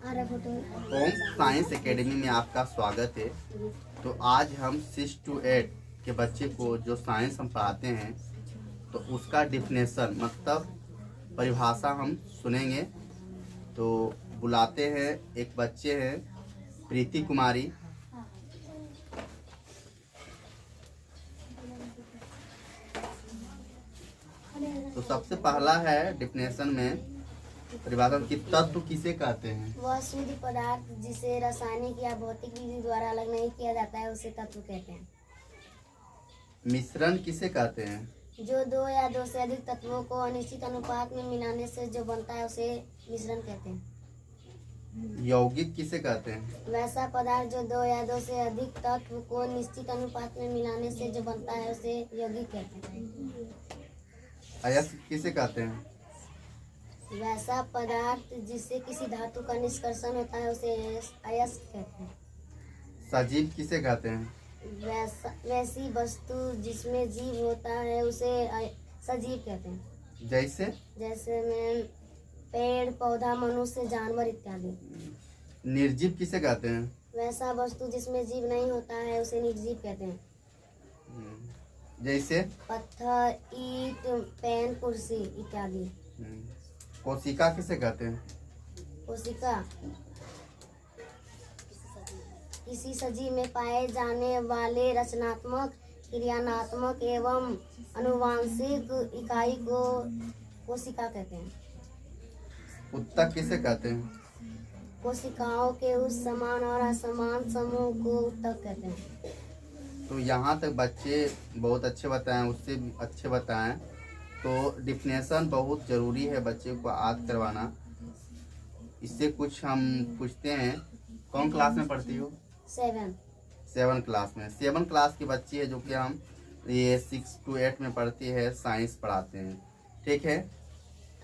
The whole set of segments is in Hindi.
होम साइंस एकेडमी में आपका स्वागत है। तो आज हम 6 to 8 के बच्चे को जो साइंस हम पढ़ाते हैं तो उसका डिफिनेशन मतलब परिभाषा हम सुनेंगे। तो बुलाते हैं, एक बच्चे हैं प्रीति कुमारी। तो सबसे पहला है डिफिनेशन में परिभाषा की तत्व किसे कहते हैं? वह शुद्ध पदार्थ जिसे रासायनिक या भौतिक विधि द्वारा अलग नहीं किया जाता है उसे तत्व कहते हैं। मिश्रण किसे कहते हैं? जो दो या दो से अधिक तत्वों को अनिश्चित अनुपात में मिलाने से जो बनता है उसे मिश्रण कहते हैं। यौगिक किसे कहते हैं? वैसा पदार्थ जो दो या दो से अधिक तत्व को निश्चित अनुपात में मिलाने से जो बनता है उसे यौगिक कहते हैं। अयस्क किसे कहते हैं? वैसा पदार्थ जिससे किसी धातु का निष्कर्षण होता है उसे अयस्क कहते हैं। सजीव किसे कहते हैं? वैसी वस्तु जिसमें जीव होता है उसे सजीव कहते हैं। जैसे में पेड़ पौधा मनुष्य जानवर इत्यादि। निर्जीव किसे कहते हैं? वैसा वस्तु जिसमें जीव नहीं होता है उसे निर्जीव कहते हैं। जैसे पत्थर, ईंट, पेन, कुर्सी इत्यादि। कोशिका किसे कहते हैं? कोशिका किसी सजीव में पाए जाने वाले रचनात्मक, क्रियात्मक एवं अनुवांशिक इकाई को कोशिका कहते हैं। ऊतक किसे कहते हैं? कोशिकाओं के उस समान और असमान समूह को ऊतक कहते हैं। तो यहाँ तक बच्चे बहुत अच्छे बताएं, उससे भी अच्छे बताएं। तो डिफिनेशन बहुत ज़रूरी है बच्चे को याद करवाना। इससे कुछ हम पूछते हैं। कौन क्लास में पढ़ती हो? 7 क्लास में। 7 क्लास की बच्ची है जो कि हम ये 6 to 8 में पढ़ती है, साइंस पढ़ाते हैं। ठीक है,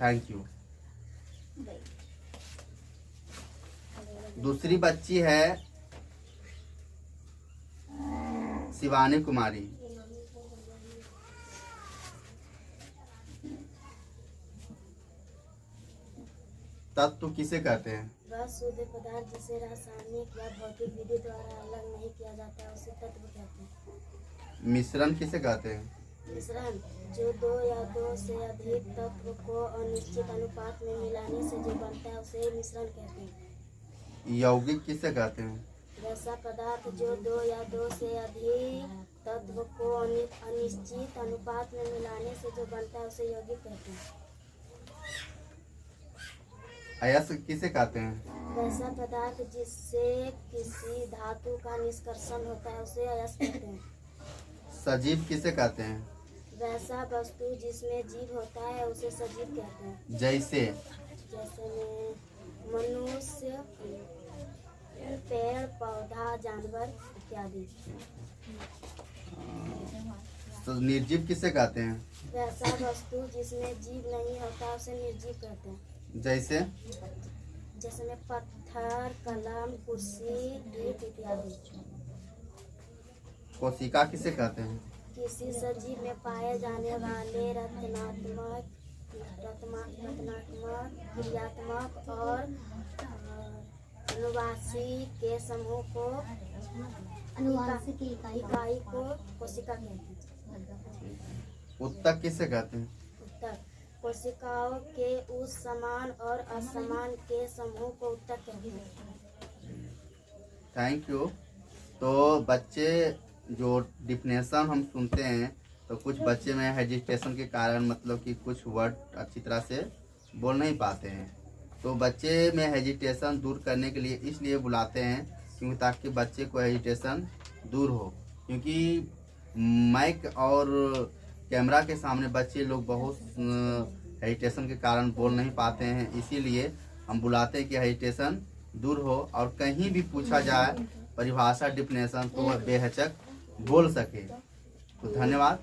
थैंक यू। दूसरी बच्ची है शिवानी कुमारी। तत्व किसे कहते हैं? वह शुद्ध पदार्थ जिसे रासायनिक या भौतिक विधि द्वारा अलग नहीं किया जाता है उसे तत्व कहते हैं। मिश्रण किसे कहते हैं? मिश्रण जो दो या दो से अधिक तत्व को अनिश्चित अनुपात में मिलाने से जो बनता है उसे मिश्रण कहते हैं। यौगिक किसे कहते हैं? वैसा पदार्थ जो दो या दो से अधिक तत्व को अनिश्चित अनुपात में मिलाने से जो बनता है उसे यौगिक कहते हैं। अयस्क किसे कहते हैं? वैसा पदार्थ जिससे किसी धातु का निष्कर्षण होता है उसे अयस्क कहते हैं। सजीव किसे कहते हैं? वैसा वस्तु जिसमें जीव होता है उसे सजीव कहते हैं। जैसे में मनुष्य, पेड़ पौधा जानवर इत्यादि। तो निर्जीव किसे कहते हैं? वैसा वस्तु जिसमें जीव नहीं होता उसे निर्जीव कहते हैं। जैसे में पत्थर, कलम, कुर्सी, ईंट इत्यादि। कोशिका किसे कहते हैं? किसी सजीव में पाए जाने वाले रचनात्मक, क्रियात्मक और अनुवांशिक के समूह को अनुवांशिक इकाई को कोशिका कहते हैं। ऊतक किसे कहते हैं? ऊतक कोशिकाओं के उस समान और असमान के समूह को ऊतक कहते हैं। Thank you. तो बच्चे जो डिफिनेशन हम सुनते हैं तो कुछ बच्चे में हेजिटेशन के कारण मतलब कि कुछ वर्ड अच्छी तरह से बोल नहीं पाते हैं। तो बच्चे में हेजिटेशन दूर करने के लिए इसलिए बुलाते हैं क्योंकि ताकि बच्चे को हेजिटेशन दूर हो। क्योंकि माइक और कैमरा के सामने बच्चे लोग बहुत हेजिटेशन के कारण बोल नहीं पाते हैं, इसीलिए हम बुलाते हैं कि हेजिटेशन दूर हो और कहीं भी पूछा जाए परिभाषा डिफिनेशन तो वह बेहिचक बोल सके। तो धन्यवाद।